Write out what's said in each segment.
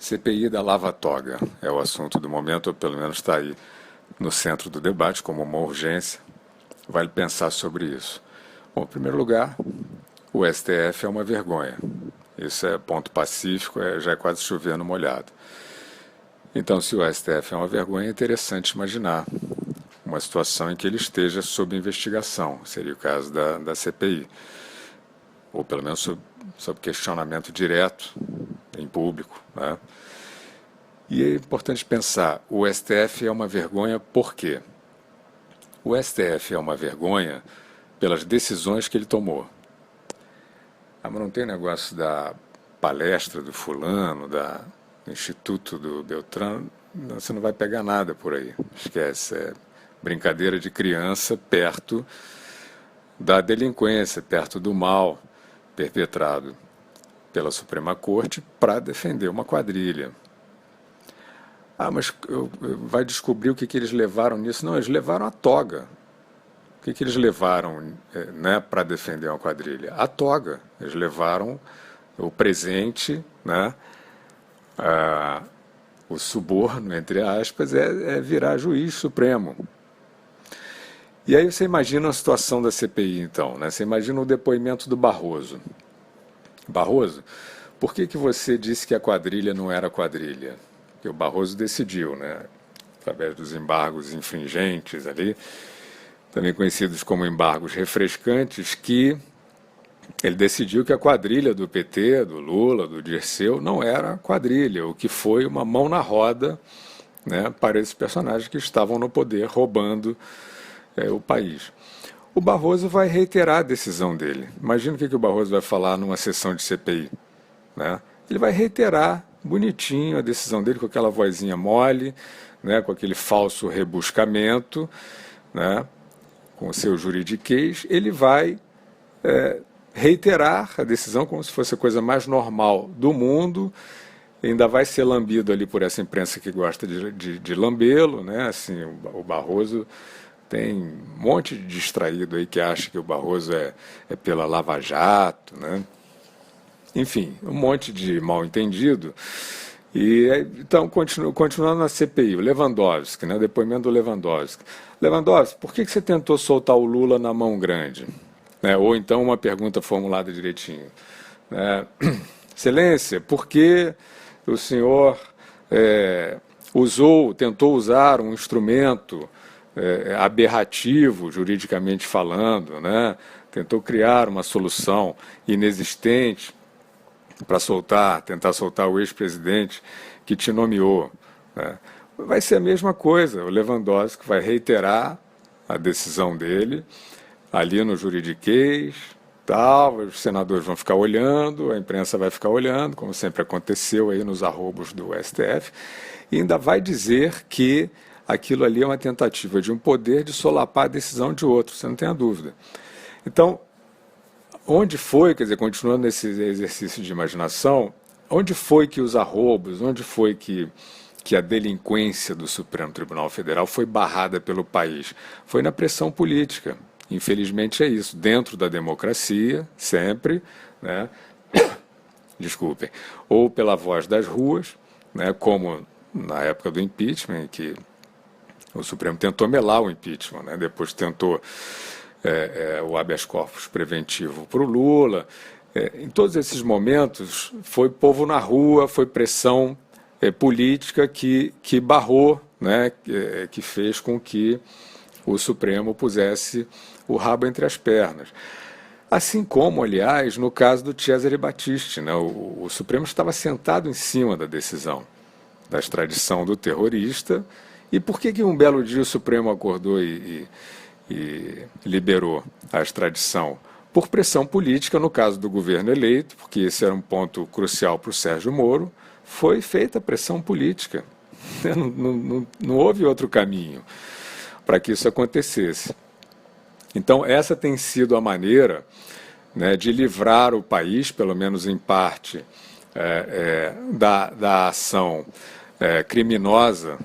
CPI da Lava Toga é o assunto do momento, ou pelo menos está aí no centro do debate, como uma urgência. Vale pensar sobre isso. Bom, em primeiro lugar, o STF é uma vergonha. Isso é ponto pacífico, já é quase chover no molhado. Então, se o STF é uma vergonha, é interessante imaginar uma situação em que ele esteja sob investigação, seria o caso da CPI, ou pelo menos sob questionamento direto, em público, né? E é importante pensar, o STF é uma vergonha por quê? O STF é uma vergonha pelas decisões que ele tomou. Mas não tem negócio da palestra do fulano, do Instituto do Beltrano, você não vai pegar nada por aí, esquece, é brincadeira de criança perto da delinquência, perto do mal perpetrado pela Suprema Corte para defender uma quadrilha. Mas vai descobrir o que eles levaram nisso? Não, eles levaram a toga. O que eles levaram para defender uma quadrilha? A toga. Eles levaram o presente, né? O suborno, entre aspas, é virar juiz supremo. E aí você imagina a situação da CPI, então, né? Você imagina o depoimento do Barroso. Barroso, por que você disse que a quadrilha não era quadrilha? Porque o Barroso decidiu, né? Através dos embargos infringentes ali, também conhecidos como embargos refrescantes, que ele decidiu que a quadrilha do PT, do Lula, do Dirceu, não era quadrilha, o que foi uma mão na roda, né, para esses personagens que estavam no poder, roubando o país. O Barroso vai reiterar a decisão dele. Imagina o que o Barroso vai falar numa sessão de CPI, né? Ele vai reiterar bonitinho a decisão dele, com aquela vozinha mole, né, com aquele falso rebuscamento, né, com o seu juridiquês. Ele vai reiterar a decisão como se fosse a coisa mais normal do mundo. Ainda vai ser lambido ali por essa imprensa que gosta de lambê-lo, né? Assim, o Barroso tem um monte de distraído aí que acha que o Barroso é pela Lava Jato, né? Enfim, um monte de mal-entendido. E então, continuando na CPI, o Lewandowski, né? O depoimento do Lewandowski. Lewandowski, por que você tentou soltar o Lula na mão grande? Ou então uma pergunta formulada direitinho. Excelência, por que o senhor tentou usar um instrumento aberrativo, juridicamente falando, né? Tentou criar uma solução inexistente para tentar soltar o ex-presidente que te nomeou, né? Vai ser a mesma coisa, o Lewandowski vai reiterar a decisão dele ali no juridiquês, tal, os senadores vão ficar olhando, a imprensa vai ficar olhando, como sempre aconteceu aí nos arrobos do STF, e ainda vai dizer que aquilo ali é uma tentativa de um poder de solapar a decisão de outro, você não tem a dúvida. Então, onde foi, quer dizer, continuando nesse exercício de imaginação, onde foi que os arrobos, onde foi que a delinquência do Supremo Tribunal Federal foi barrada pelo país? Foi na pressão política. Infelizmente é isso, dentro da democracia, sempre, né? Desculpem, ou pela voz das ruas, né? Como na época do impeachment, em que o Supremo tentou melar o impeachment, né? Depois tentou o habeas corpus preventivo para o Lula. Em todos esses momentos, foi povo na rua, foi pressão política que barrou, né? Que fez com que o Supremo pusesse o rabo entre as pernas. Assim como, aliás, no caso do Cesare Battisti, né? O Supremo estava sentado em cima da decisão da extradição do terrorista. E por que um belo dia o Supremo acordou e liberou a extradição? Por pressão política, no caso do governo eleito, porque esse era um ponto crucial para o Sérgio Moro, foi feita pressão política. Não houve outro caminho para que isso acontecesse. Então, essa tem sido a maneira, né, de livrar o país, pelo menos em parte, da ação criminosa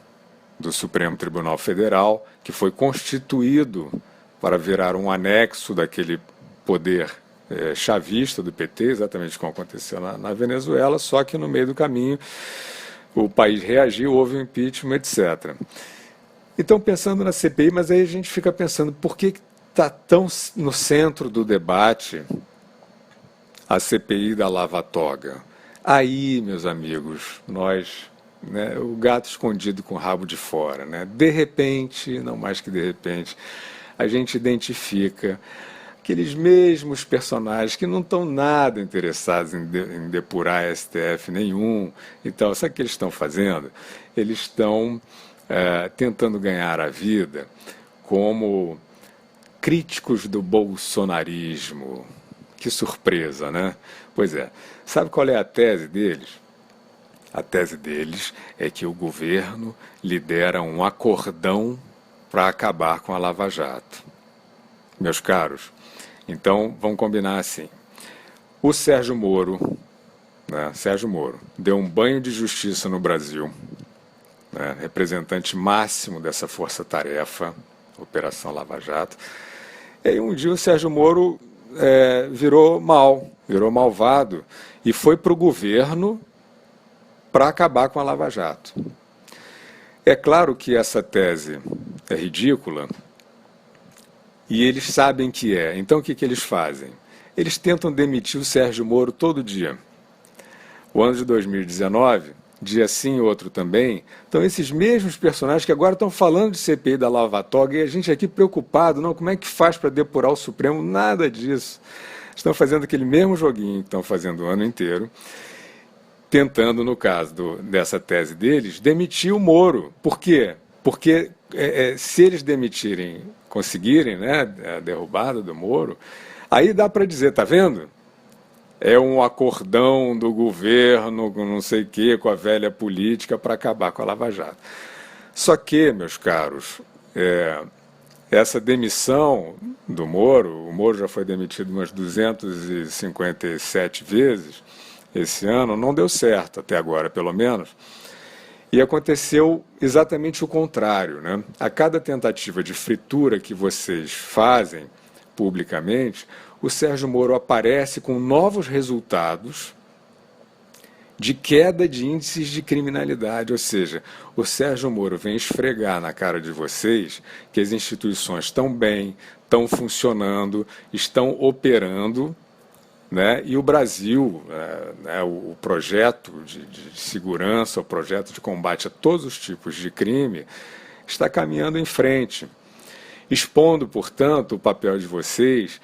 do Supremo Tribunal Federal, que foi constituído para virar um anexo daquele poder chavista do PT, exatamente como aconteceu na Venezuela, só que no meio do caminho o país reagiu, houve um impeachment, etc. Então, pensando na CPI, mas aí a gente fica pensando por que está tão no centro do debate a CPI da Lava Toga. Aí, meus amigos, nós, né, o gato escondido com o rabo de fora, né? De repente, não mais que de repente, a gente identifica aqueles mesmos personagens que não estão nada interessados em depurar STF nenhum. Então, sabe o que eles estão fazendo? Eles estão tentando ganhar a vida como críticos do bolsonarismo. Que surpresa, né? Pois é. Sabe qual é a tese deles? A tese deles é que o governo lidera um acordão para acabar com a Lava Jato. Meus caros, então vamos combinar assim. O Sérgio Moro, né, Sérgio Moro, deu um banho de justiça no Brasil, né, representante máximo dessa força-tarefa, Operação Lava Jato. E aí um dia o Sérgio Moro virou malvado e foi para o governo para acabar com a Lava Jato. É claro que essa tese é ridícula e eles sabem que é. Então o que eles fazem? Eles tentam demitir o Sérgio Moro todo dia. O ano de 2019, dia sim, outro também, então esses mesmos personagens que agora estão falando de CPI da Lava Toga e a gente aqui preocupado, não, como é que faz para depurar o Supremo? Nada disso. Estão fazendo aquele mesmo joguinho que estão fazendo o ano inteiro, tentando, no caso dessa tese deles, demitir o Moro. Por quê? Porque se eles demitirem, conseguirem, né, a derrubada do Moro, aí dá para dizer, tá vendo? É um acordão do governo, não sei o quê, com a velha política para acabar com a Lava Jato. Só que, meus caros, essa demissão do Moro, o Moro já foi demitido umas 257 vezes esse ano, não deu certo até agora, pelo menos. E aconteceu exatamente o contrário, né? A cada tentativa de fritura que vocês fazem publicamente, o Sérgio Moro aparece com novos resultados de queda de índices de criminalidade, ou seja, o Sérgio Moro vem esfregar na cara de vocês que as instituições estão bem, estão funcionando, estão operando, né? E o Brasil, o projeto de segurança, o projeto de combate a todos os tipos de crime, está caminhando em frente, expondo, portanto, o papel de vocês,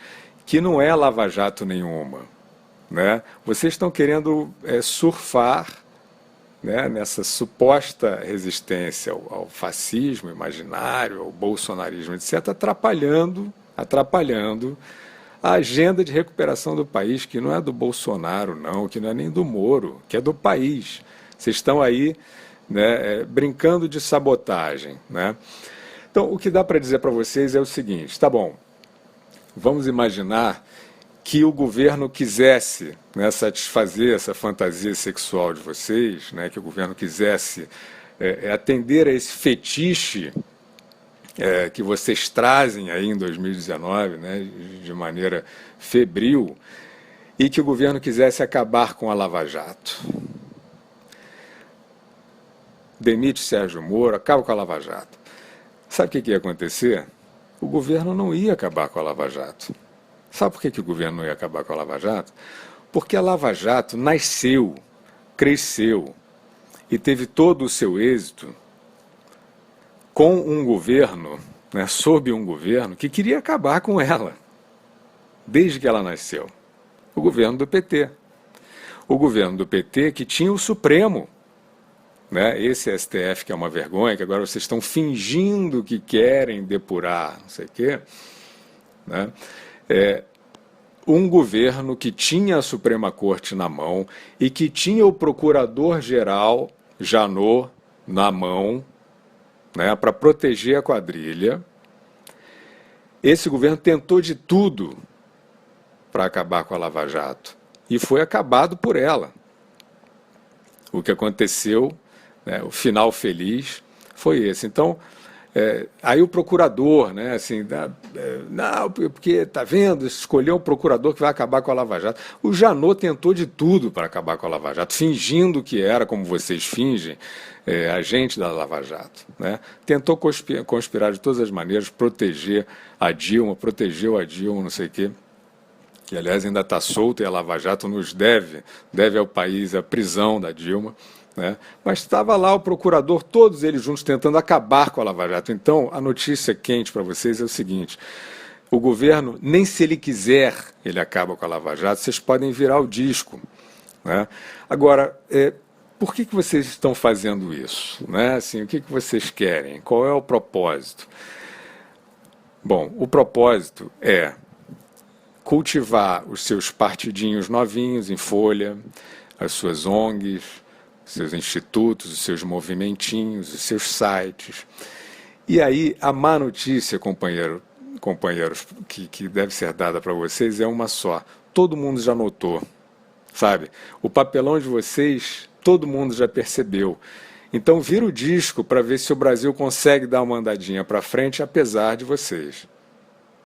que não é lava-jato nenhuma, né? Vocês estão querendo surfar, né, nessa suposta resistência ao fascismo imaginário, ao bolsonarismo, etc., atrapalhando a agenda de recuperação do país, que não é do Bolsonaro, não, que não é nem do Moro, que é do país. Vocês estão aí, né, brincando de sabotagem, né? Então, o que dá para dizer para vocês é o seguinte, tá bom, vamos imaginar que o governo quisesse, né, satisfazer essa fantasia sexual de vocês, né, que o governo quisesse atender a esse fetiche que vocês trazem aí em 2019, né, de maneira febril, e que o governo quisesse acabar com a Lava Jato. Demite Sérgio Moro, acaba com a Lava Jato. Sabe o que ia acontecer? O governo não ia acabar com a Lava Jato. Sabe por que o governo não ia acabar com a Lava Jato? Porque a Lava Jato nasceu, cresceu e teve todo o seu êxito com um governo, né, sob um governo que queria acabar com ela, desde que ela nasceu. O governo do PT. O governo do PT que tinha o Supremo, né, esse STF que é uma vergonha, que agora vocês estão fingindo que querem depurar, não sei o quê, né? Um governo que tinha a Suprema Corte na mão e que tinha o Procurador-Geral Janot na mão, né, para proteger a quadrilha. Esse governo tentou de tudo para acabar com a Lava Jato e foi acabado por ela. O que aconteceu, né, o final feliz, foi esse. Então, Aí o procurador, né, assim, não, porque tá vendo, escolheu um procurador que vai acabar com a Lava Jato. O Janot tentou de tudo para acabar com a Lava Jato, fingindo que era, como vocês fingem, agente da Lava Jato, né? Tentou conspirar de todas as maneiras, proteger a Dilma, protegeu a Dilma, não sei o quê, que aliás ainda está solta e a Lava Jato nos deve ao país a prisão da Dilma. Né? Mas estava lá o procurador, todos eles juntos tentando acabar com a Lava Jato. Então, a notícia quente para vocês é o seguinte: o governo, nem se ele quiser, ele acaba com a Lava Jato, vocês podem virar o disco. Né? Agora, por que vocês estão fazendo isso? Né? Assim, o que vocês querem? Qual é o propósito? Bom, o propósito é cultivar os seus partidinhos novinhos em folha, as suas ONGs, seus institutos, os seus movimentinhos, os seus sites. E aí, a má notícia, companheiros, que deve ser dada para vocês é uma só. Todo mundo já notou, sabe? O papelão de vocês, todo mundo já percebeu. Então, vira o disco para ver se o Brasil consegue dar uma andadinha para frente, apesar de vocês.